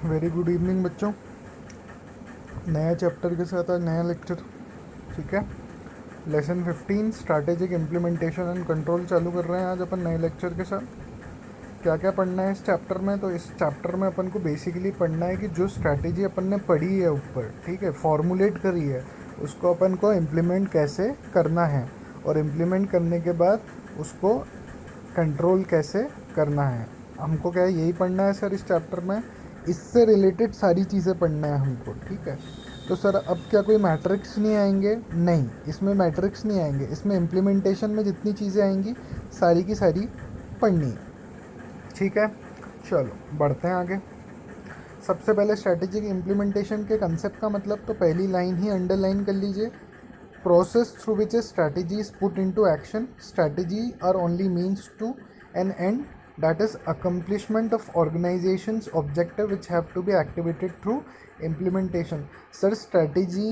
Very good evening बच्चों। नया chapter के साथ आज नया लेक्चर। ठीक है, lesson 15 strategic implementation and control चालू कर रहे हैं आज अपन नए लेक्चर के साथ। क्या क्या पढ़ना है इस चैप्टर में? तो इस चैप्टर में अपन को बेसिकली पढ़ना है कि जो स्ट्रैटेजी अपन ने पढ़ी है ऊपर, ठीक है, फॉर्मुलेट करी है, उसको अपन को इम्प्लीमेंट कैसे करना है, और इम्प्लीमेंट करने के बाद उसको कंट्रोल कैसे करना है। हमको क्या है, यही पढ़ना है सर इस चैप्टर में। इससे रिलेटेड सारी चीज़ें पढ़ना है हमको। ठीक है, तो सर अब क्या कोई मैट्रिक्स नहीं आएंगे? नहीं, इसमें मैट्रिक्स नहीं आएंगे। इसमें इम्प्लीमेंटेशन में जितनी चीज़ें आएंगी सारी की सारी पढ़नी है। ठीक है, चलो बढ़ते हैं आगे। सबसे पहले स्ट्रैटेजिक इम्प्लीमेंटेशन के कंसेप्ट का मतलब तो पहली लाइन ही अंडरलाइन कर लीजिए। Process through which a strategy is put into action. Strategy are only means to an end, that is accomplishment of organization's objective which have to be activated through implementation. Sir strategy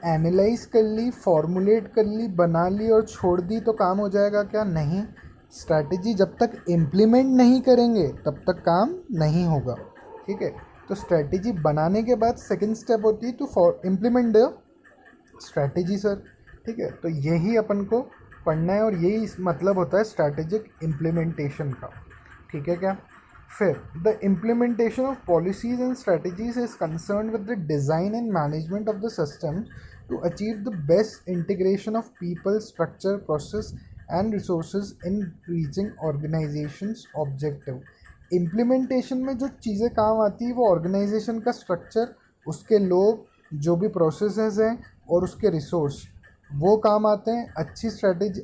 analyse कर ली, formulate कर ली, बना ली और छोड़ दी तो काम हो जाएगा क्या? नहीं। स्ट्रैटेजी जब तक इम्प्लीमेंट नहीं करेंगे तब तक काम नहीं होगा। ठीक है, तो स्ट्रैटेजी बनाने के बाद सेकंड स्टेप होती है to implement the strategy sir. ठीक है, तो यही अपन को पढ़ना है और यही मतलब होता है स्ट्रैटेजिक इम्प्लीमेंटेशन का। ठीक है क्या? फिर the implementation of policies and strategies is concern with the design and management of the system to achieve the best integration of people, structure, process and resources in reaching organisations objective. Implementation में जो चीज़ें काम आती है वो organisation का structure, उसके लोग, जो भी प्रोसेसेस हैं और उसके रिसोर्स, वो काम आते हैं। अच्छी स्ट्रैटेजी,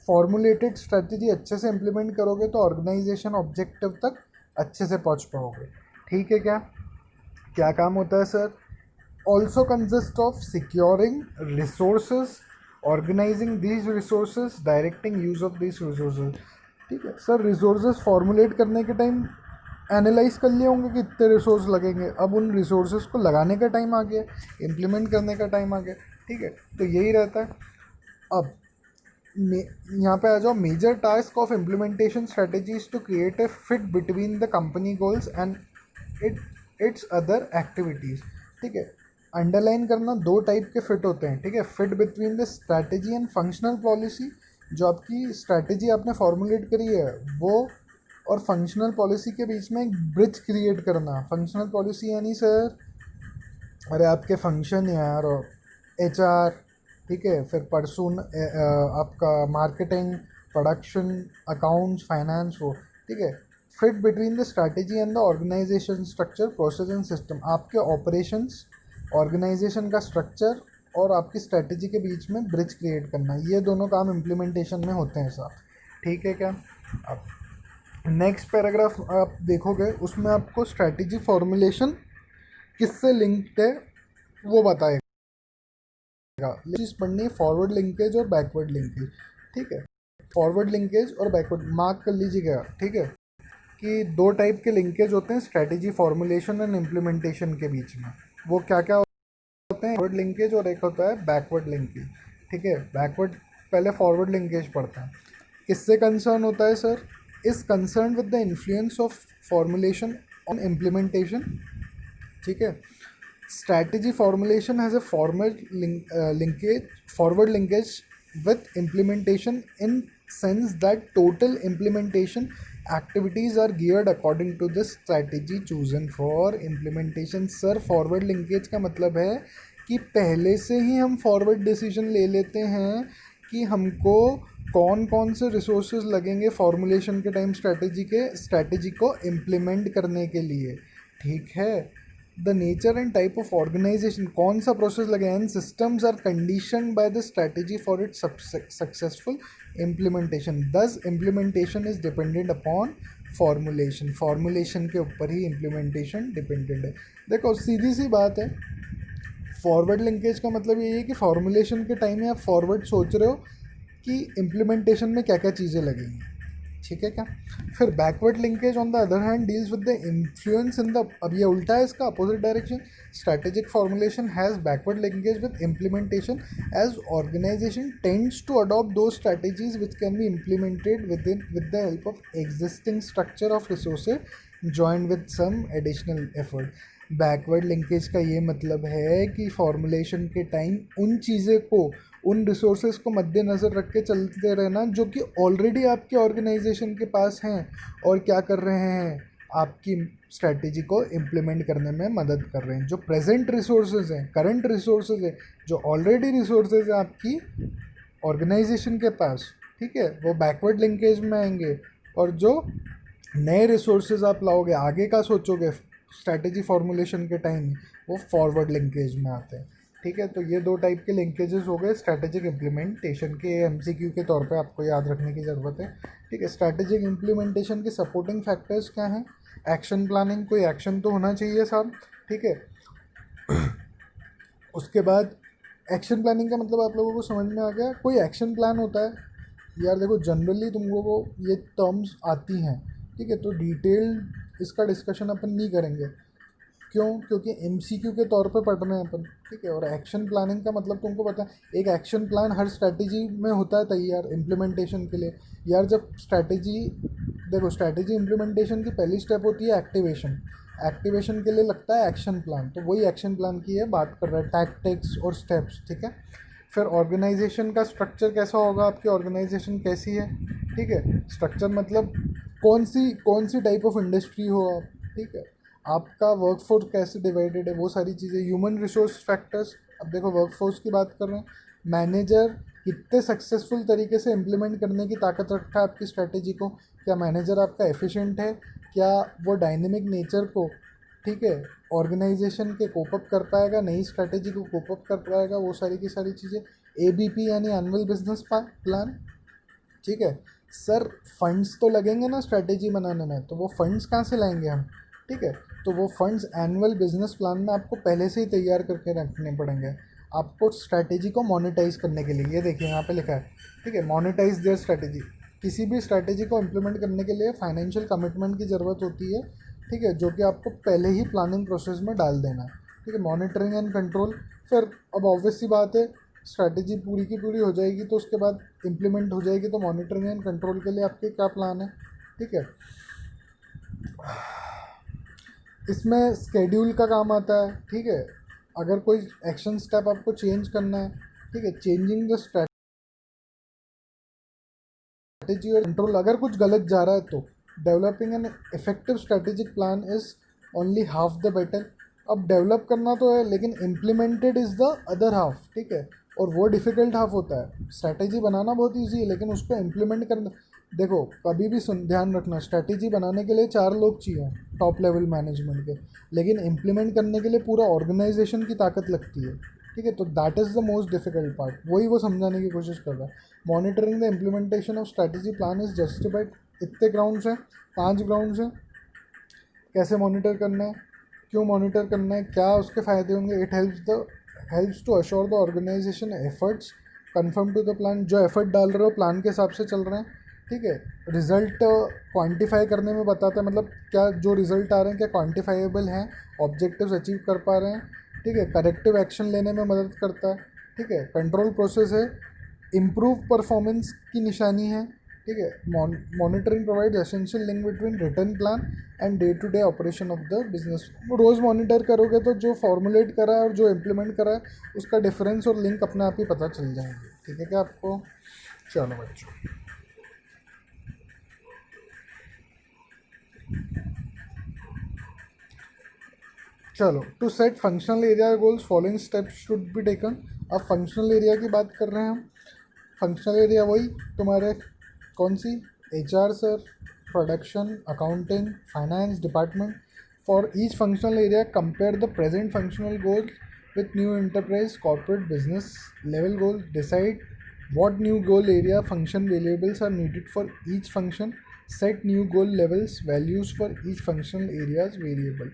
फॉर्मुलेटेड स्ट्रैटेजी अच्छे से इम्प्लीमेंट करोगे तो ऑर्गेनाइजेशन ऑब्जेक्टिव तक अच्छे से पहुंच पाओगे। ठीक है क्या? क्या काम होता है sir? Also consist of securing resources, organising these resources, directing use of these resources. ठीक है सर, रिसोर्सेज फॉर्मुलेट करने के टाइम एनालाइज कर लिए होंगे कि इतने रिसोर्स लगेंगे। अब उन रिसोर्सेज को लगाने का टाइम आ गया, इम्प्लीमेंट करने का टाइम आ गया। ठीक है, तो यही रहता है। अब यहाँ पे आ जाओ। Major task of implementation strategies to create a fit between the company goals and it its other activities. ठीक है, अंडरलाइन करना, दो टाइप के फिट होते हैं। ठीक है, fit between the strategy and functional policy, जो आपकी स्ट्रैटेजी आपने फॉर्मुलेट करी है वो, और फंक्शनल पॉलिसी के बीच में एक ब्रिज क्रिएट करना। फंक्शनल पॉलिसी यानी सर, अरे आपके फंक्शन यार, और HR, ठीक है, फिर परसून आपका मार्केटिंग, प्रोडक्शन, अकाउंट्स, फाइनेंस, वो। ठीक है, fit between the strategy and the organisation structure, process and system. आपके ऑपरेशंस, ऑर्गेनाइजेशन का स्ट्रक्चर और आपकी स्ट्रैटेजी के बीच में ब्रिज क्रिएट करना, ये दोनों काम इम्प्लीमेंटेशन में होते हैं साथ। ठीक है क्या? अब नेक्स्ट पैराग्राफ आप देखोगे, उसमें आपको स्ट्रैटेजी फॉर्मुलेशन किससे लिंक्ड है वो बताएगा। चीज़ पढ़नी है फॉरवर्ड लिंकेज और बैकवर्ड लिंकेज। ठीक है, फॉरवर्ड लिंकेज और बैकवर्ड मार्क कर लीजिएगा। ठीक है, कि दो टाइप के लिंकेज होते हैं स्ट्रैटेजी फॉर्मुलेशन एंड इम्प्लीमेंटेशन के बीच में। वो क्या क्या होते हैं? फॉरवर्ड लिंकेज और एक होता है बैकवर्ड लिंकेज। ठीक है, बैकवर्ड, पहले फॉरवर्ड लिंकेज पढ़ते हैं। किससे कंसर्न होता है sir? Is concern with the influence of formulation on implementation. ठीक है, strategy formulation has a forward linkage with implementation, in sense that total implementation activities are geared according to the strategy chosen for implementation. Sir forward linkage का मतलब है कि पहले से ही हम forward decision ले लेते हैं कि हमको कौन कौन से रिसोर्सेज लगेंगे फॉर्मुलेशन के टाइम स्ट्रैटेजी को इम्प्लीमेंट करने के लिए। ठीक है, the nature and type of organisation, कौन सा प्रोसेस लगे, and systems are condition by the strategy for its successful implementation. This implementation is dependent upon formulation. Formulation के ऊपर ही इम्प्लीमेंटेशन डिपेंडेंट है। देखो सीधी सी बात है, फॉरवर्ड लिंकेज का मतलब ये है कि फॉर्मुलेशन के टाइम में आप फॉरवर्ड सोच रहे हो कि इम्प्लीमेंटेशन में क्या क्या चीज़ें लगेंगी। ठीक है क्या? फिर backward linkage on the other hand deals with the influence in the, अब ये उल्टा है, इसका opposite direction. Strategic formulation has backward linkage with implementation, as organisation tends to adopt those strategies which can be implemented with the help of existing structure of resources joined with some additional effort. Backward linkage का ये मतलब है कि formulation के time उन चीज़ें को, उन रिसोर्सेज को मद्देनज़र रख के चलते रहना जो कि ऑलरेडी आपके ऑर्गेनाइजेशन के पास हैं और क्या कर रहे हैं, आपकी स्ट्रैटेजी को इम्प्लीमेंट करने में मदद कर रहे हैं। जो प्रेजेंट रिसोर्सेज हैं, करंट रिसोर्सेज हैं, जो ऑलरेडी रिसोर्सेज हैं आपकी ऑर्गेनाइजेशन के पास, ठीक है, वो बैकवर्ड लिंकेज में आएंगे। और जो नए रिसोर्सेज आप लाओगे, आगे का सोचोगे स्ट्रैटेजी फॉर्मुलेशन के टाइम, वो फॉरवर्ड लिंकेज में आते हैं। ठीक है, तो ये दो टाइप के लिंकेजेस हो गए स्ट्रैटेजिक इम्प्लीमेंटेशन के। एमसीक्यू के तौर पे आपको याद रखने की ज़रूरत है। ठीक है, स्ट्रैटेजिक इम्प्लीमेंटेशन के सपोर्टिंग फैक्टर्स क्या हैं? एक्शन प्लानिंग, कोई एक्शन तो होना चाहिए साहब। ठीक है, उसके बाद एक्शन प्लानिंग का मतलब आप लोगों को समझ में आ गया? कोई एक्शन प्लान होता है यार, देखो जनरली तुम लोगों को ये टर्म्स आती हैं, ठीक है, तो डिटेल इसका डिस्कशन अपन नहीं करेंगे। क्यों? क्योंकि एमसीक्यू के तौर पे पढ़ रहे हैं अपन। ठीक है, और एक्शन प्लानिंग का मतलब तुमको पता है, एक एक्शन प्लान हर स्ट्रैटेजी में होता है तैयार इम्प्लीमेंटेशन के लिए। यार जब स्ट्रैटेजी, देखो स्ट्रैटेजी इम्प्लीमेंटेशन की पहली स्टेप होती है एक्टिवेशन। एक्टिवेशन के लिए लगता है एक्शन प्लान, तो वही एक्शन प्लान की है बात कर रहा है, टैक्टिक्स और स्टेप्स। ठीक है, फिर ऑर्गेनाइजेशन का स्ट्रक्चर कैसा होगा, आपकी ऑर्गेनाइजेशन कैसी है। ठीक है, स्ट्रक्चर मतलब कौन सी टाइप ऑफ इंडस्ट्री हो आप। ठीक है, आपका वर्कफोर्स कैसे डिवाइडेड है, वो सारी चीज़ें। ह्यूमन रिसोर्स फैक्टर्स, अब देखो वर्कफोर्स की बात कर रहे हैं, मैनेजर कितने सक्सेसफुल तरीके से इम्प्लीमेंट करने की ताकत रखता है आपकी स्ट्रैटेजी को। क्या मैनेजर आपका एफिशिएंट है? क्या वो डायनेमिक नेचर को, ठीक है, ऑर्गेनाइजेशन के कोपअप कर पाएगा, नई स्ट्रैटेजी को कोपअप कर पाएगा, वो सारी की सारी चीज़ें। एबीपी यानी एनुअल बिजनेस प्लान। ठीक है सर, फंड्स तो लगेंगे ना स्ट्रैटेजी बनाने में, तो वो फंड्स कहाँ से लाएंगे हम? ठीक है, तो वो फंड्स एनुअल बिजनेस प्लान में आपको पहले से ही तैयार करके रखने पड़ेंगे आपको स्ट्रैटेजी को मोनेटाइज करने के लिए। ये देखिए यहाँ पे लिखा है, ठीक है, मोनेटाइज देयर स्ट्रैटेजी। किसी भी स्ट्रैटेजी को इम्प्लीमेंट करने के लिए फाइनेंशियल कमिटमेंट की ज़रूरत होती है। ठीक है, जो कि आपको पहले ही प्लानिंग प्रोसेस में डाल देना है। ठीक है, मॉनिटरिंग एंड कंट्रोल। फिर अब ऑब्वियस सी बात है, स्ट्रैटेजी पूरी की पूरी हो जाएगी तो उसके बाद इम्प्लीमेंट हो जाएगी, तो मॉनिटरिंग एंड कंट्रोल के लिए आपके क्या प्लान है। ठीक है, इसमें स्केड्यूल का काम आता है। ठीक है, अगर कोई एक्शन स्टेप आपको चेंज करना है, ठीक है, चेंजिंग द स्ट्रैटेजी और कंट्रोल, अगर कुछ गलत जा रहा है तो developing an effective strategic plan is only half the battle. अब डेवलप करना तो है, लेकिन implemented is the other half. ठीक है, और वो डिफ़िकल्ट हाफ होता है। स्ट्रैटेजी बनाना बहुत ईजी है, लेकिन उसको इम्प्लीमेंट करना, देखो कभी भी ध्यान रखना, स्ट्रैटेजी बनाने के लिए 4 लोग चाहिए टॉप लेवल मैनेजमेंट के, लेकिन इम्प्लीमेंट करने के लिए पूरा ऑर्गेनाइजेशन की ताकत लगती है। ठीक है, तो that is the most difficult part, वही वो समझाने की कोशिश कर रहा है। Monitoring the implementation of strategy plan is justified. इतने ग्राउंड्स हैं, 5 ग्राउंड्स हैं कैसे मॉनिटर करना है, क्यों मॉनिटर करना है, क्या उसके फ़ायदे होंगे। It helps to assure the organisation efforts confirm to the plan. जो एफर्ट डाल रहे हो प्लान के हिसाब से चल रहे हैं। ठीक है, रिज़ल्ट क्वांटिफाई करने में बताता है, मतलब क्या जो रिज़ल्ट आ रहे हैं क्या क्वांटिफाइबल हैं, ऑब्जेक्टिव्स अचीव कर पा रहे हैं। ठीक है, करेक्टिव एक्शन लेने में मदद करता है। ठीक है, कंट्रोल प्रोसेस है, इम्प्रूव परफॉर्मेंस की निशानी है। ठीक है, monitoring provide essential link between return plan and day to day operation of the business. रोज़ मॉनिटर करोगे तो जो फॉर्मुलेट करा है और जो इम्प्लीमेंट करा है उसका डिफरेंस और लिंक अपने आप ही पता चल जाएंगे। ठीक है क्या आपको? चलो बच्चों, चलो, to set functional area goals following steps should be taken. अब फंक्शनल एरिया की बात कर रहे हैं हम। फंक्शनल एरिया वही तुम्हारे कौन सी, HR sir, production, accounting, finance department. For each functional area compare the present functional goals with new enterprise corporate business level goals. Decide what new goal area function variables are needed for each function. Set new goal levels values for each functional areas variable.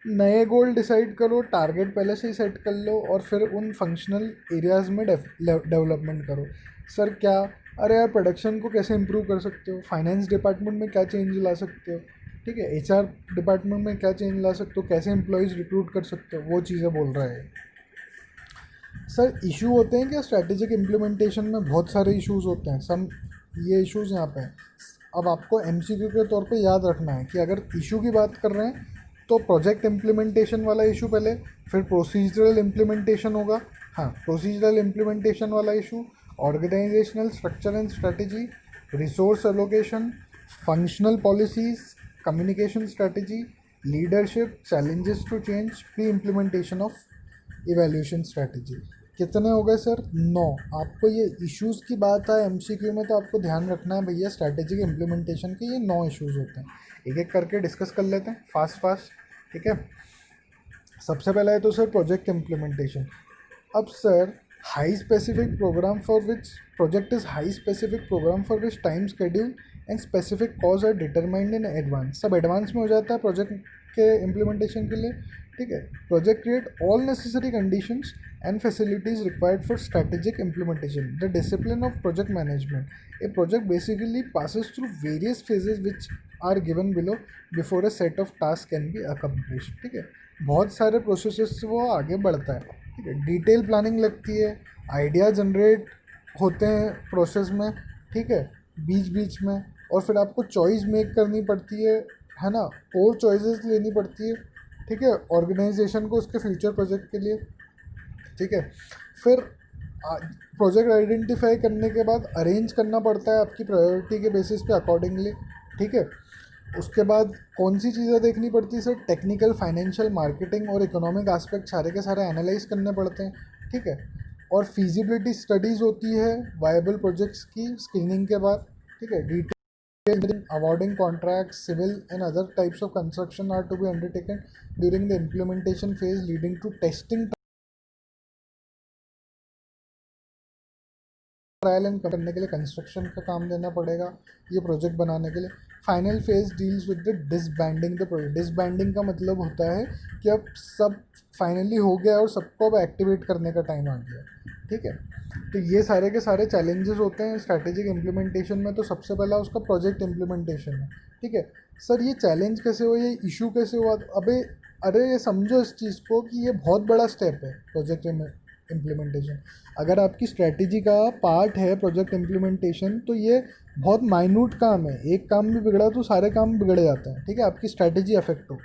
नए goal decide करो, target पहले से ही set कर लो और फिर उन functional areas में development करो। सर क्या, अरे यार प्रोडक्शन को कैसे इंप्रूव कर सकते हो, फाइनेंस डिपार्टमेंट में क्या चेंज ला सकते हो, ठीक है, HR डिपार्टमेंट में क्या चेंज ला सकते हो, कैसे एम्प्लॉयज़ रिक्रूट कर सकते हो, वो चीज़ें बोल रहे हैं। सर इशू होते हैं क्या स्ट्रैटेजिक इम्प्लीमेंटेशन में? बहुत सारे इश्यूज़ होते हैं। सम ये इश्यूज़ यहाँ पे हैं। अब आपको एमसीक्यू के तौर पे याद रखना है कि अगर इशू की बात कर रहे हैं तो प्रोजेक्ट इम्प्लीमेंटेशन वाला इशू पहले, फिर प्रोसीजरल इम्प्लीमेंटेशन होगा। हाँ, प्रोसीजरल इम्प्लीमेंटेशन वाला issue, organisational structure and strategy, resource allocation, functional policies, communication strategy, leadership, challenges to change, pre implementation of evaluation strategy. कितने हो गए सर? 9। आपको ये इश्यूज़ की बात है एमसीक्यू में तो आपको ध्यान रखना है भैया, स्ट्रैटेजिक इम्प्लीमेंटेशन के ये 9 इश्यूज़ होते हैं। एक एक करके डिस्कस कर लेते हैं फास्ट फास्ट, ठीक है। सबसे पहला है तो सर प्रोजेक्ट इम्प्लीमेंटेशन। अब sir high specific programme for which project is high specific programme for which time schedule and specific cause are determined in advance. सब एडवांस में हो जाता है प्रोजेक्ट के इम्प्लीमेंटेशन के लिए, ठीक है। Project create all necessary conditions and facilities required for strategic implementation. The discipline of project management. A project basically passes through various phases which are given below before a set of tasks can be accomplished. ठीक है, बहुत सारे processes से वो आगे बढ़ता है, ठीक है। डिटेल प्लानिंग लगती है, आइडिया जनरेट होते हैं प्रोसेस में, ठीक है, बीच बीच में, और फिर आपको चॉइस मेक करनी पड़ती है ना, और चॉइसेस लेनी पड़ती है, ठीक है, ऑर्गेनाइजेशन को उसके फ्यूचर प्रोजेक्ट के लिए, ठीक है। फिर प्रोजेक्ट आइडेंटिफाई करने के बाद अरेंज करना पड़ता है आपकी प्रायोरिटी के बेसिस पे अकॉर्डिंगली, ठीक है। उसके बाद कौन सी चीज़ें देखनी पड़ती है सर? टेक्निकल, फाइनेंशियल, मार्केटिंग और इकोनॉमिक एस्पेक्ट सारे के सारे एनालाइज करने पड़ते हैं, ठीक है। और फिजिबिलिटी स्टडीज़ होती है वायबल प्रोजेक्ट्स की स्क्रीनिंग के बाद, ठीक है। Detail awarding contracts, civil and other types of construction are to be undertaken during the implementation phase leading to testing, trial and करने के लिए कंस्ट्रक्शन का काम देना पड़ेगा ये प्रोजेक्ट बनाने के लिए। Final phase deals with the disbanding the project. Disbanding का मतलब होता है कि अब सब फाइनली हो गया और सबको अब एक्टिवेट करने का टाइम आ गया, ठीक है। तो ये सारे के सारे चैलेंजेस होते हैं स्ट्रैटेजिक इम्प्लीमेंटेशन में। तो सबसे पहला उसका प्रोजेक्ट इम्प्लीमेंटेशन है, ठीक है। सर ये चैलेंज कैसे हुआ, ये इशू कैसे हुआ? अरे ये समझो इस चीज़ को कि ये बहुत बड़ा स्टेप है प्रोजेक्ट इम्प्लीमेंटेशन। अगर आपकी स्ट्रैटेजी का पार्ट है प्रोजेक्ट इम्प्लीमेंटेशन तो ये बहुत माइन्यूट काम है, एक काम भी बिगड़ा तो सारे काम बिगड़ जाते हैं, ठीक है, आपकी स्ट्रैटेजी अफेक्ट हो।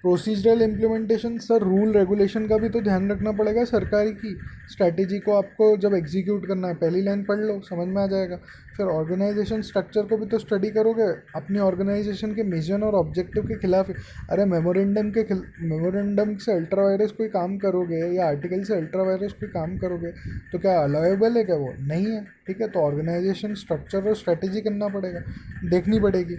Procedural implementation, sir rule regulation का भी तो ध्यान रखना पड़ेगा सरकारी की स्ट्रैटेजी को आपको जब एग्जीक्यूट करना है। पहली लाइन पढ़ लो, समझ में आ जाएगा। फिर ऑर्गेनाइजेशन स्ट्रक्चर को भी तो स्टडी करोगे, अपनी ऑर्गेनाइजेशन के मिशन और ऑब्जेक्टिव के खिलाफ। अरे मेमोरेंडम से अल्ट्रा वायरस कोई काम करोगे या आर्टिकल से अल्ट्रा वायरस कोई काम करोगे तो क्या अलाउेबल है? क्या वो नहीं है, ठीक है। तो ऑर्गेनाइजेशन स्ट्रक्चर और स्ट्रैटेजी करना पड़ेगा, देखनी पड़ेगी।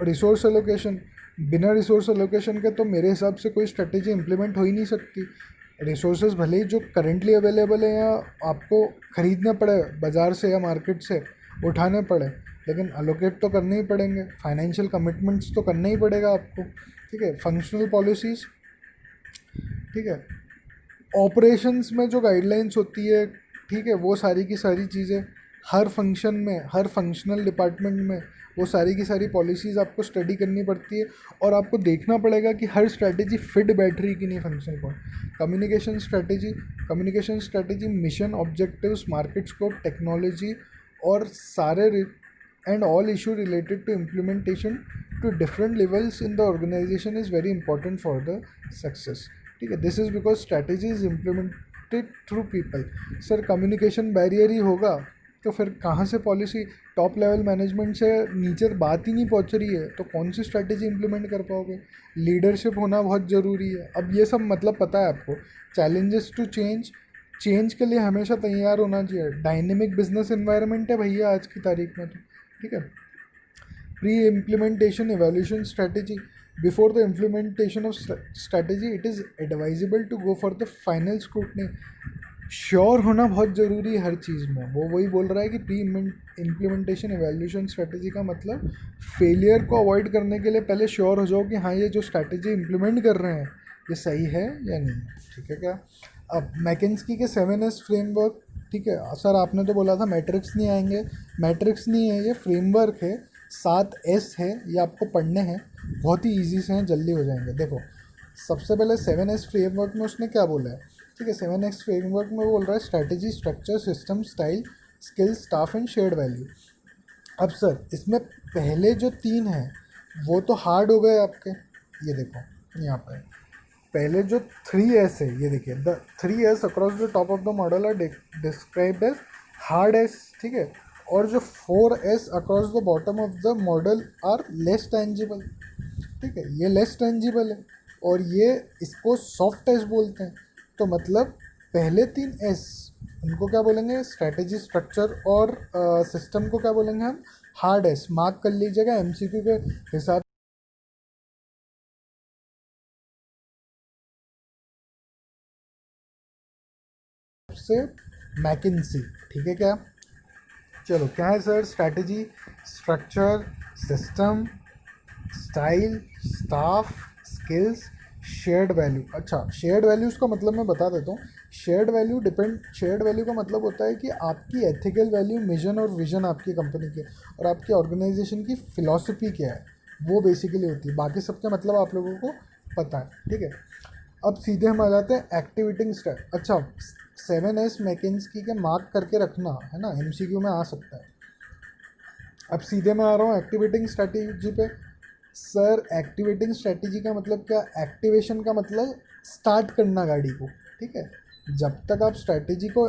रिसोर्स एलोकेशन, बिना रिसोर्स एलोकेशन के तो मेरे हिसाब से कोई स्ट्रेटेजी इंप्लीमेंट हो ही नहीं सकती। रिसोर्सेज भले ही जो करेंटली अवेलेबल है या आपको ख़रीदने पड़े बाज़ार से या मार्केट से उठाने पड़े, लेकिन अलोकेट तो करने ही पड़ेंगे। फाइनेंशियल कमिटमेंट्स तो करना ही पड़ेगा आपको, ठीक है। फंक्शनल पॉलिसीज़, ठीक है। ऑपरेशंस में जो गाइडलाइंस होती है, ठीक है, वो सारी की सारी चीज़ें हर फंक्शन में, हर फंक्शनल डिपार्टमेंट में वो सारी की सारी पॉलिसीज़ आपको स्टडी करनी पड़ती है और आपको देखना पड़ेगा कि हर स्ट्रैटेजी फिट बैठ रही कि नहीं फंक्शन पर। Communication strategy mission, objectives, market scope, technology और सारे and all issue related to implementation to different levels in the organisation is very important for the success, ठीक है। This is because strategy is implemented through people. Sir communication barrier ही होगा तो फिर कहाँ से पॉलिसी, टॉप लेवल मैनेजमेंट से नीचे बात ही नहीं पहुँच रही है तो कौन सी स्ट्रैटेजी इंप्लीमेंट कर पाओगे? लीडरशिप होना बहुत ज़रूरी है। अब ये सब मतलब पता है आपको। चैलेंजेस टू चेंज के लिए हमेशा तैयार होना चाहिए। डायनेमिक बिजनेस एनवायरनमेंट है भैया आज की तारीख में तो, ठीक है। Pre implementation evaluation strategy, before the implementation of strategy it is advisable to go for the final scrutiny. Sure होना बहुत ज़रूरी है हर चीज़ में। वो वही बोल रहा है कि प्री इम्प्लीमेंटेशन इवैल्यूएशन स्ट्रैटेजी का मतलब फेलियर को अवॉइड करने के लिए पहले श्योर हो जाओ कि हाँ ये जो स्ट्रैटेजी इम्प्लीमेंट कर रहे हैं ये सही है या नहीं, ठीक है क्या। अब मैकेंस्की के 7S फ्रेमवर्क, ठीक है। सर आपने तो बोला था मैट्रिक्स नहीं आएंगे, मैट्रिक्स नहीं है, ये फ्रेमवर्क है, 7S है, ये आपको पढ़ने हैं, बहुत ही ईजी से हैं, जल्दी हो जाएंगे। देखो सबसे पहले 7S फ्रेमवर्क में उसने क्या बोला है, ठीक है। 7S फ्रेमवर्क में बोल रहा है strategy, structure, system, style, skills, staff and shared value. अब सर इसमें पहले जो 3 हैं वो तो हार्ड हो गए आपके, ये देखो यहाँ पर पहले जो 3S है, ये देखिए the 3S across the top of the model are described as hard S, ठीक है। और जो 4S across the bottom of the model are less tangible, ठीक है, ये लेस टेंजिबल है और ये इसको सॉफ्ट एस बोलते हैं। तो मतलब पहले 3S उनको क्या बोलेंगे, स्ट्रैटेजी, स्ट्रक्चर और सिस्टम को क्या बोलेंगे हम, हार्ड एस। मार्क कर लीजिएगा MCQ के हिसाब से मैकिन्सी, ठीक है क्या। चलो क्या है sir, strategy, structure, system, style, staff, skills, shared value. अच्छा, शेयर्ड वैल्यूज़ का मतलब मैं बता देता हूँ। शेयर्ड वैल्यू का मतलब होता है कि आपकी एथिकल वैल्यू, मिशन और विजन आपकी कंपनी के और आपकी ऑर्गेनाइजेशन की फ़िलॉसफी क्या है, वो बेसिकली होती है। बाकी सबके मतलब आप लोगों को पता है, ठीक है। अब सीधे हम आ जाते हैं एक्टिवेटिंग स्टेप। अच्छा, 7S मैकिन्सी के मार्क करके रखना है ना, MCQ में आ सकता है। अब सीधे मैं आ रहा हूँ एक्टिवेटिंग स्ट्रैटेजी पे। सर एक्टिवेटिंग स्ट्रैटेजी का मतलब क्या, एक्टिवेशन का मतलब स्टार्ट करना गाड़ी को, ठीक है। जब तक आप स्ट्रैटेजी को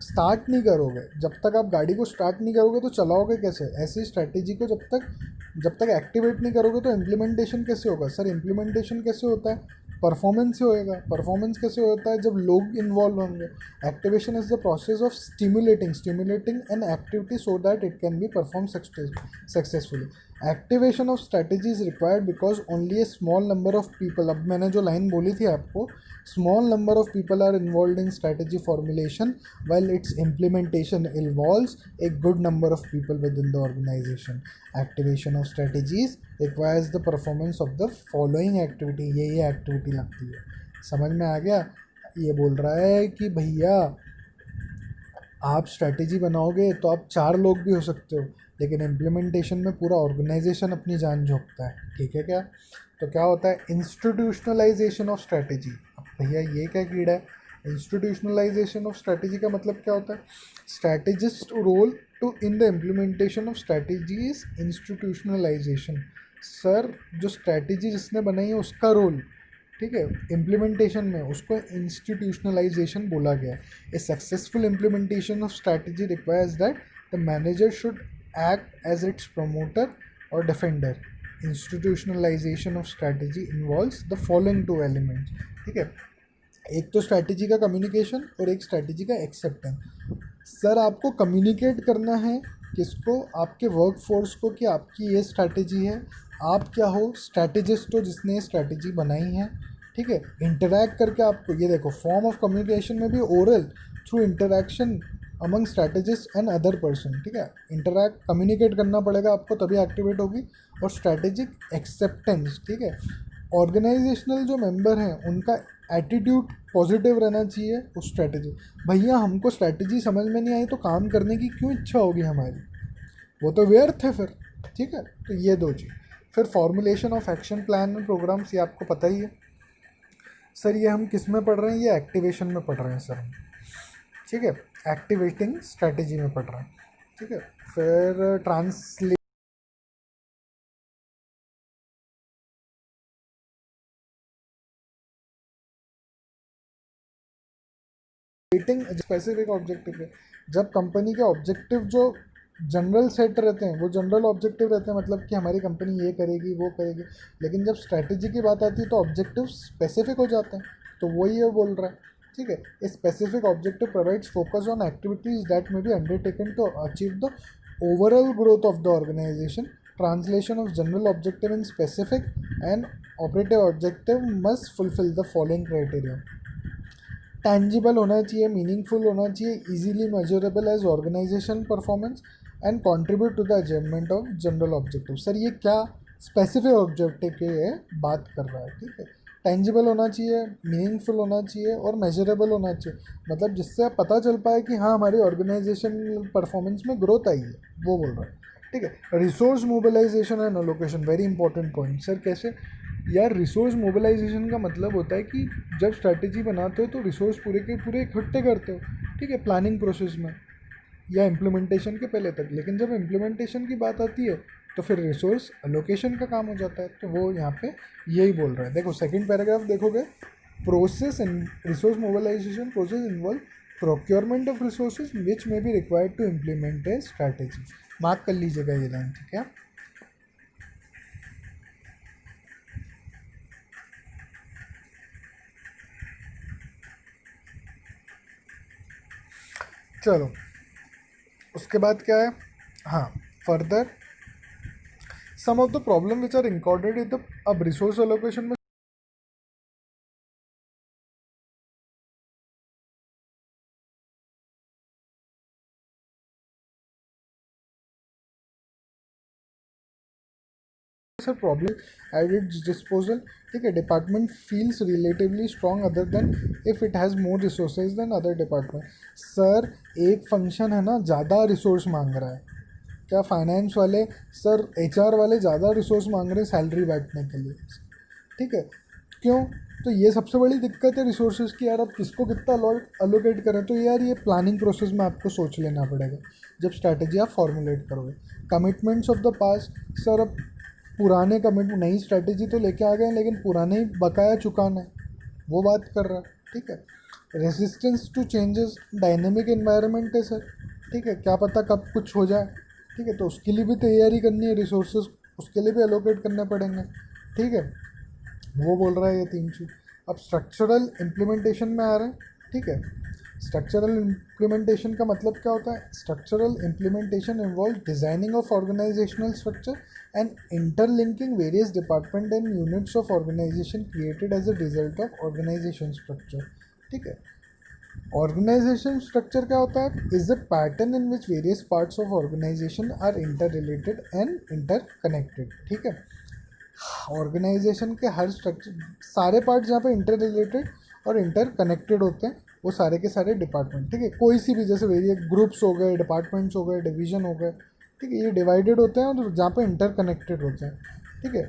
स्टार्ट नहीं करोगे, जब तक आप गाड़ी को स्टार्ट नहीं करोगे तो चलाओगे कैसे। ऐसी स्ट्रैटेजी को जब तक एक्टिवेट नहीं करोगे तो इम्प्लीमेंटेशन कैसे होगा। सर इम्प्लीमेंटेशन कैसे होता है, परफॉर्मेंस से होएगा। परफॉर्मेंस कैसे होता है, जब लोग इन्वॉल्व होंगे। Activation is the process of stimulating an activity so that it can be perform successfully. Activation of strategy is required because only A small number of people, अब मैंने जो लाइन बोली थी आपको, small number of people are involved in strategy formulation while its implementation involves a good number of people within the organization. Activation of strategies requires the performance of the following activity, ये activity लगती है। समझ में आ गया। ये बोल रहा है कि भैया आप स्ट्रैटेजी बनाओगे तो आप 4 लोग भी हो सकते हो, लेकिन इम्प्लीमेंटेशन में पूरा ऑर्गेनाइजेशन अपनी जान झोंकता है, ठीक है क्या। तो क्या होता है, इंस्टीट्यूशनलाइजेशन ऑफ स्ट्रैटेजी। भैया ये क्या कीड़ा है, इंस्टीट्यूशनलाइजेशन ऑफ स्ट्रैटेजी का मतलब क्या होता है, strategist role to in the implementation of strategy is institutionalisation. Sir जो स्ट्रैटेजी जिसने बनाई है उसका रोल, ठीक है, इम्प्लीमेंटेशन में, उसको इंस्टीट्यूशनलाइजेशन बोला गया है। A successful implementation of strategy requires that the manager should act as its promoter और defender. Institutionalisation of strategy involves the following 2 elements, ठीक है। एक तो स्ट्रैटेजी का कम्युनिकेशन और एक स्ट्रैटेजी का एक्सेप्टेंस। सर आपको कम्युनिकेट करना है किसको, आपके वर्क फोर्स को, कि आपकी ये स्ट्रैटेजी है, आप क्या हो, स्ट्रैटेजिस्ट हो जिसने ये स्ट्रैटेजी बनाई है, ठीक है। इंटरैक्ट करके आपको, ये देखो फॉर्म ऑफ कम्युनिकेशन में भी oral, through interaction among strategist and other person, ठीक है। इंटरैक्ट, कम्युनिकेट करना पड़ेगा आपको तभी एक्टिवेट होगी। और स्ट्रैटेजिक एक्सेप्टेंस, ठीक है। ऑर्गेनाइजेशनल जो मेंबर हैं उनका एटीट्यूड पॉजिटिव रहना चाहिए उस स्ट्रैटेजी। भैया हमको स्ट्रैटेजी समझ में नहीं आई तो काम करने की क्यों इच्छा होगी हमारी, वो तो व्यर्थ है फिर, ठीक है। तो ये 2 चीज़। फिर formulation of action plan and programmes, ये आपको पता ही है। सर ये हम किस में पढ़ रहे हैं, ये एक्टिवेशन में पढ़ रहे हैं सर हम, ठीक है, एक्टिवेटिंग स्ट्रैटेजी में पढ़ रहे हैं, ठीक है। फिर ट्रांसलेटिंग स्पेसिफिक ऑब्जेक्टिव है। जब कंपनी के ऑब्जेक्टिव जो जनरल सेट रहते हैं वो जनरल ऑब्जेक्टिव रहते हैं, मतलब कि हमारी कंपनी ये करेगी वो करेगी, लेकिन जब स्ट्रैटेजी की बात आती है तो ऑब्जेक्टिव स्पेसिफिक हो जाते हैं। तो वही ये बोल रहा है, ठीक है। A specific objective provides focus on activities that may be undertaken to achieve the overall growth of the organisation. Translation of general objective in specific and operative objective must fulfil the following criteria. Tangible होना चाहिए, meaningful होना चाहिए, easily measurable as organisation performance and contribute to the achievement of general objective. Sir ये क्या specific objective के बात कर रहा है, ठीक है। टैंजिबल होना चाहिए, मीनिंगफुल होना चाहिए और मेजरेबल होना चाहिए, मतलब जिससे पता चल पाए कि हाँ हमारी ऑर्गेनाइजेशन परफॉर्मेंस में ग्रोथ आई है, वो बोल रहा है, ठीक है। Resource mobilisation and allocation, very important point. Sir कैसे यार, रिसोर्स मोबिलाइजेशन का मतलब होता है कि जब स्ट्रैटेजी बनाते हो तो रिसोर्स पूरे के पूरे इकट्ठे करते हो, ठीक है, प्लानिंग प्रोसेस में। या इम्प्लीमेंटेशन के पहले तक। लेकिन जब इम्प्लीमेंटेशन की बात आती है तो फिर रिसोर्स अलोकेशन का काम हो जाता है। तो वो यहाँ पे यही बोल रहा है। देखो सेकंड पैराग्राफ देखोगे, process in resource mobilisation process involve procurement of resources which may be required to implement a strategy. Mark कर लीजिएगा ये लाइन, ठीक है। चलो उसके बाद क्या है, हाँ further some of the problem which are encountered in the अब रिसोर्स एलोकेशन में sir problem at its disposal, ठीक है। Department feels relatively strong other than if it has more resources than other department. Sir एक function है ना ज़्यादा resource मांग रहा है, क्या फाइनेंस वाले सर एचआर वाले ज़्यादा रिसोर्स मांग रहे हैं सैलरी बैठने के लिए, ठीक है। क्यों? तो ये सबसे बड़ी दिक्कत है रिसोर्सेज की यार, अब किसको कितना अलोकेट करें। तो यार ये प्लानिंग प्रोसेस में आपको सोच लेना पड़ेगा जब स्ट्रैटेजी आप फॉर्मुलेट करोगे। Commitments of the past, sir अब पुराने कमिटमेंट, नई स्ट्रैटेजी तो लेके आ गए लेकिन पुराने ही बकाया चुकाना है, वो बात कर रहा है, ठीक है। Resistance to changes, dynamic environment है सर, ठीक है, क्या पता कब कुछ हो जाए, ठीक है। तो उसके लिए भी तैयारी करनी है, रिसोर्सेज उसके लिए भी एलोकेट करने पड़ेंगे, ठीक है। वो बोल रहा है ये तीन चीज़। अब स्ट्रक्चरल इम्प्लीमेंटेशन में आ रहे हैं, ठीक है। स्ट्रक्चरल इम्प्लीमेंटेशन का मतलब क्या होता है? Structural implementation involve designing of organisational structure and interlinking various department and units of organisation created as a result of organisation structure, ठीक है। ऑर्गेनाइजेशन स्ट्रक्चर क्या होता है? Is a pattern in which various parts of organisation are inter related and inter connected, ठीक है। Organisation के हर structure, सारे part जहाँ पे इंटर रिलेटेड और इंटर कनेक्टेड होते हैं वो सारे के सारे डिपार्टमेंट, ठीक है। कोई सी भी जैसे वेरियस ग्रुप्स हो गए, डिपार्टमेंट्स हो गए, डिवीजन हो गए, ठीक है, ये डिवाइडेड होते हैं और जहाँ पे इंटर कनेक्टेड होते हैं, ठीक है,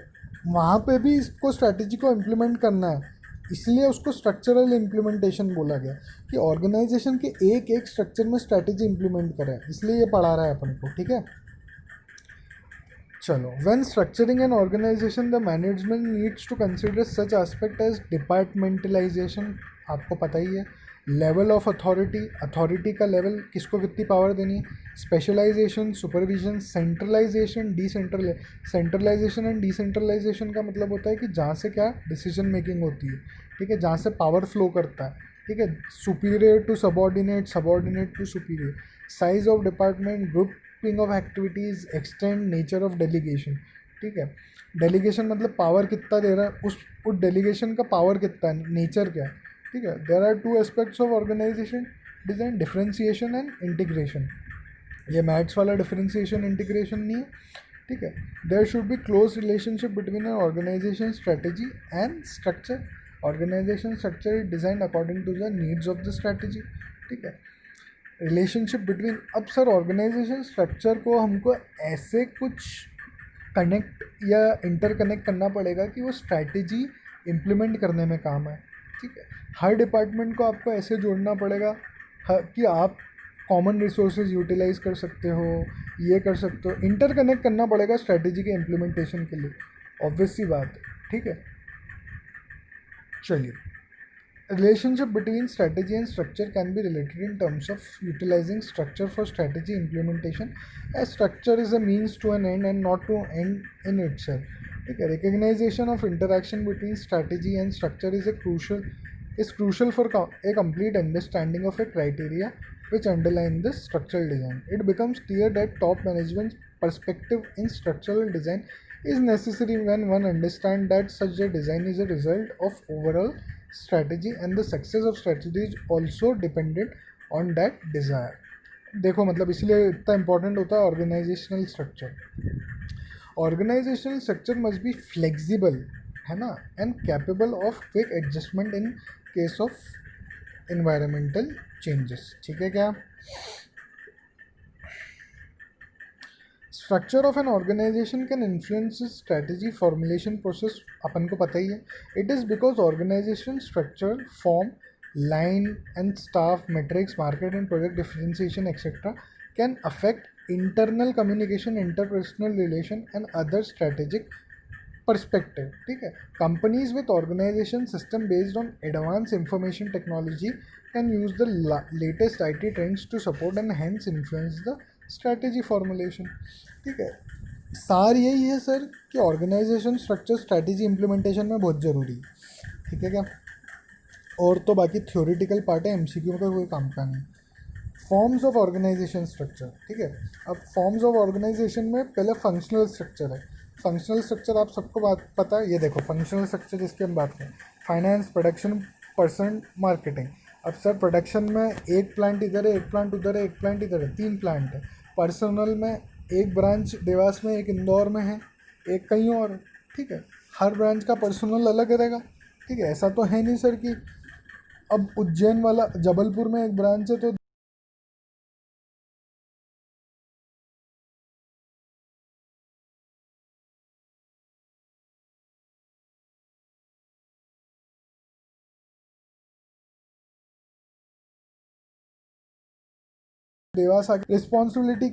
वहाँ पे भी इसको स्ट्रैटेजी को इम्प्लीमेंट करना है। इसलिए उसको स्ट्रक्चरल इम्प्लीमेंटेशन बोला गया कि ऑर्गेनाइजेशन के एक एक स्ट्रक्चर में स्ट्रैटेजी इम्प्लीमेंट करें, इसलिए ये पढ़ा रहा है अपन को, ठीक है। चलो, when structuring an organization the management needs to consider such aspect as departmentalisation, आपको पता ही है, लेवल ऑफ अथॉरिटी, अथॉरिटी का लेवल किसको कितनी पावर देनी है, specialisation, supervision, centralisation, centralisation and decentralisation का मतलब होता है कि जहाँ से क्या डिसीजन मेकिंग होती है, ठीक है, जहाँ से पावर फ्लो करता है, ठीक है। Superior to subordinate, subordinate to superior, size of department, grouping of activities, extend, nature of delegation, ठीक है। डेलीगेशन मतलब पावर कितना दे रहा है, उस डेलीगेशन का पावर कितना है, नेचर क्या है, ठीक है। There are two aspects of organisation design, differentiation and integration. ये मैथ्स वाला डिफरेंशिएशन इंटीग्रेशन नहीं है, ठीक है। There should be close relationship between an organisation strategy and structure. Organisation structure is design according to the needs of the strategy, ठीक है। Relationship between, अब sir organisation structure को हमको ऐसे कुछ कनेक्ट या इंटरकनेक्ट करना पड़ेगा कि वो स्ट्रैटेजी इम्प्लीमेंट करने में काम आए, ठीक है। हर डिपार्टमेंट को आपको ऐसे जोड़ना पड़ेगा कि आप कॉमन रिसोर्सेज यूटिलाइज कर सकते हो, ये कर सकते हो, इंटरकनेक्ट करना पड़ेगा स्ट्रैटेजी के इम्प्लीमेंटेशन के लिए, ऑब्वियस सी बात है, ठीक है। चलिए, relationship between strategy and structure can be related in terms of utilizing structure for strategy implementation, as structure is a means to an end and not to end in itself, ठीक है। recognition of interaction between strategy and structure is crucial for a complete understanding of a criteria which underline the structural design. It becomes clear that top management's perspective in structural design is necessary when one understands that such a design is a result of overall strategy and the success of strategy is also dependent on that desire. देखो मतलब इसलिए इतना important होता है organisational structure must be flexible, है ना, and capable of quick adjustment in case of environmental changes, ठीक है क्या। Structure of an organisation can influence strategy formulation process, अपन को पता ही है। It is because organisation structure form line and staff matrix market and project differentiation etcetera can affect internal communication, interpersonal relation and other strategic perspective. ठीक है. Companies with organization system based on advanced information technology can use the latest IT trends to support and hence influence the strategy formulation. ठीक है. सार यही है sir कि organisation structure strategy implementation में बहुत ज़रूरी है. ठीक है क्या. और तो बाकी थ्योरेटिकल पार्ट है, एमसीक्यू का कोई काम का नहीं. Forms of organisation structure. ठीक है. अब फॉर्म्स ऑफ ऑर्गेनाइजेशन में पहले फंक्शनल स्ट्रक्चर है. फंक्शनल स्ट्रक्चर आप सबको बात पता है. ये देखो फंक्शनल स्ट्रक्चर जिसकी हम बात करें, फाइनेंस, प्रोडक्शन, पर्सन, मार्केटिंग. अब सर प्रोडक्शन में एक प्लांट इधर है, एक प्लांट उधर है, एक प्लांट इधर है, 3 प्लांट है. पर्सनल में एक ब्रांच देवास में, एक इंदौर में है, एक कहीं और. ठीक है. हर ब्रांच का पर्सनल अलग रहेगा. ठीक है. ऐसा तो है नहीं सर कि अब उज्जैन वाला जबलपुर में एक ब्रांच है तो देवास आगे रिस्पॉन्सिबिलिटी,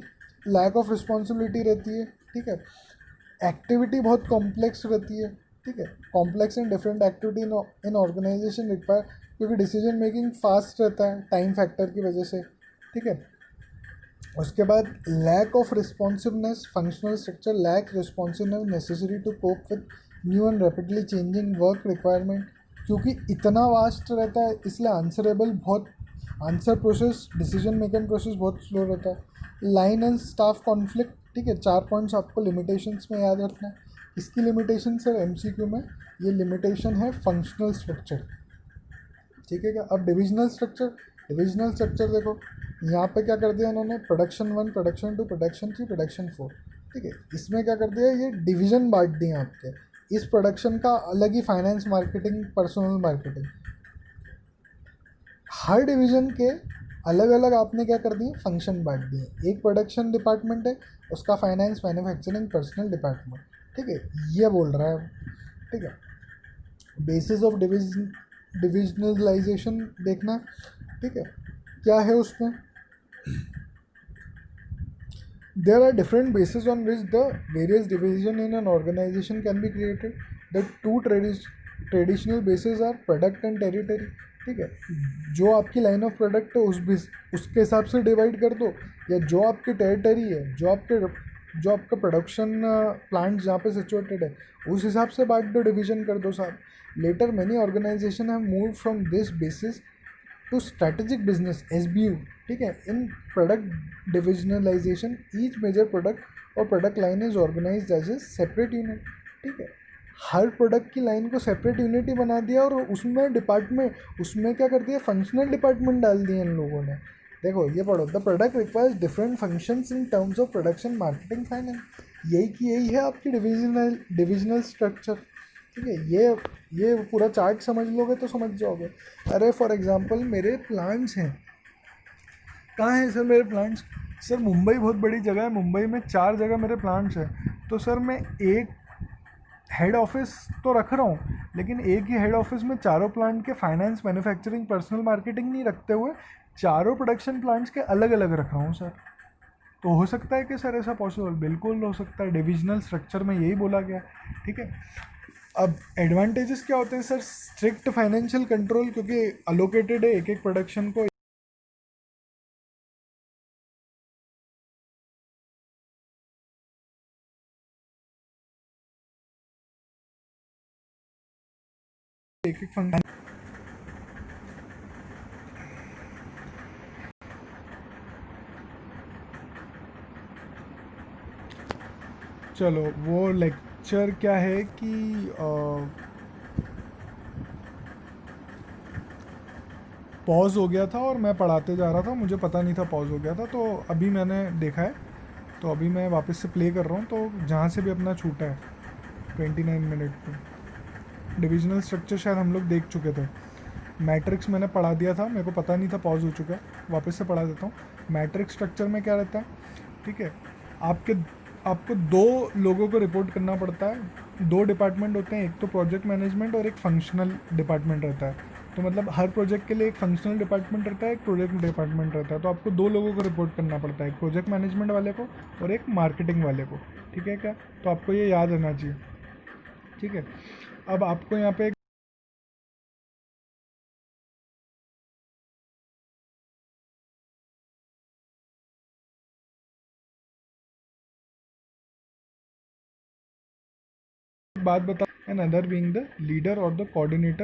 लैक ऑफ रिस्पॉन्सिबिलिटी रहती है. ठीक है. एक्टिविटी बहुत कॉम्प्लेक्स रहती है. ठीक है. Complex and different activity in organisation require, क्योंकि डिसीजन मेकिंग फास्ट रहता है टाइम फैक्टर की वजह से. ठीक है. उसके बाद lack of responsiveness. Functional structure lack responsiveness necessary to cope with new and rapidly changing work requirement. क्योंकि इतना वास्ट रहता है इसलिए आंसरेबल बहुत, answer process, decision making process बहुत स्लो रहता है. Line and staff conflict. ठीक है. 4 पॉइंट्स आपको लिमिटेशंस में याद रखना है. इसकी लिमिटेशन सर एमसीक्यू में ये लिमिटेशन है फंक्शनल स्ट्रक्चर. ठीक है क्या. अब डिविजनल स्ट्रक्चर. डिविजनल स्ट्रक्चर देखो यहाँ पे क्या कर दिया उन्होंने, प्रोडक्शन 1, प्रोडक्शन 2, प्रोडक्शन 3, प्रोडक्शन 4. ठीक है. इसमें क्या कर दिया, ये डिवीज़न बांट दिए आपके. इस प्रोडक्शन का अलग ही फाइनेंस, मार्केटिंग, पर्सनल मार्केटिंग, हर डिवीज़न के अलग अलग आपने क्या कर दिए, फंक्शन बांट दिए. एक प्रोडक्शन डिपार्टमेंट है, उसका फाइनेंस, मैन्युफैक्चरिंग, पर्सनल डिपार्टमेंट. ठीक है. ये बोल रहा है. ठीक है. बेसिस ऑफ डिविजनलाइजेशन देखना. ठीक है. क्या है उसमें, there are different bases on which the various division in an organization can be created. The two traditional bases are product and territory. ठीक है. जो आपकी लाइन ऑफ प्रोडक्ट है उसके हिसाब से डिवाइड कर दो, या जो आपकी टेरिटरी है, जो आपका प्रोडक्शन प्लांट जहाँ पे सिचुएटेड है उस हिसाब से बांट दो, डिवीजन कर दो साहब. Later many organisation have move from this basis to strategic business, SBU. ठीक है. In product divisionalisation each major product और product line is organised as a separate unit. ठीक है. हर प्रोडक्ट की लाइन को सेपरेट यूनिट ही बना दिया और उसमें डिपार्टमेंट, उसमें क्या कर दिया, फंक्शनल डिपार्टमेंट डाल दिए इन लोगों ने. देखो ये पढ़ो, the product requires different functions in terms of production, marketing, finance. यही है आपकी डिविजनल स्ट्रक्चर. ठीक है. ये पूरा चार्ट समझ लोगे तो समझ जाओगे. अरे फॉर एग्जांपल मेरे प्लांट्स हैं, कहाँ हैं सर मेरे प्लांट्स. सर मुंबई बहुत बड़ी जगह है, मुंबई में 4 जगह मेरे प्लांट्स हैं. तो सर मैं एक हेड ऑफिस तो रख रहा हूँ, लेकिन एक ही हेड ऑफिस में चारों प्लांट के फाइनेंस, मैन्युफैक्चरिंग, पर्सनल मार्केटिंग नहीं रखते हुए चारों प्रोडक्शन प्लांट्स के अलग अलग रख रहा हूँ सर. तो हो सकता है कि सर ऐसा पॉसिबल, बिल्कुल हो सकता है. डिविजनल स्ट्रक्चर में यही बोला गया. ठीक है. अब एडवांटेजेस क्या होते हैं सर, स्ट्रिक्ट फाइनेंशियल कंट्रोल, क्योंकि अलोकेटेड है एक एक प्रोडक्शन को, एक एक फंक्शन. चलो वो लेक्चर क्या है कि पॉज हो गया था और मैं पढ़ाते जा रहा था, मुझे पता नहीं था पॉज हो गया था. तो अभी मैंने देखा है, तो अभी मैं वापस से प्ले कर रहा हूँ. तो जहाँ से भी अपना छूटा है 29 मिनट पे, डिविजनल स्ट्रक्चर शायद हम लोग देख चुके थे. मैट्रिक्स मैंने पढ़ा दिया था, मेरे को पता नहीं था पॉज हो चुका है, वापस से पढ़ा देता हूँ. मैट्रिक्स स्ट्रक्चर में क्या रहता है. ठीक है. आपको 2 लोगों को रिपोर्ट करना पड़ता है. 2 डिपार्टमेंट होते हैं, एक तो प्रोजेक्ट मैनेजमेंट और एक फंक्शनल डिपार्टमेंट रहता है. तो मतलब हर प्रोजेक्ट के लिए एक फंक्शनल डिपार्टमेंट रहता है, एक प्रोजेक्ट डिपार्टमेंट रहता है। तो आपको दो लोगों को रिपोर्ट करना पड़ता है, एक प्रोजेक्ट मैनेजमेंट वाले को और एक मार्केटिंग वाले को, ठीक है क्या? तो आपको ये याद रहना चाहिए, ठीक है। अब आपको यहाँ पे एक बात बता, and other being the leader और द कोऑर्डिनेटर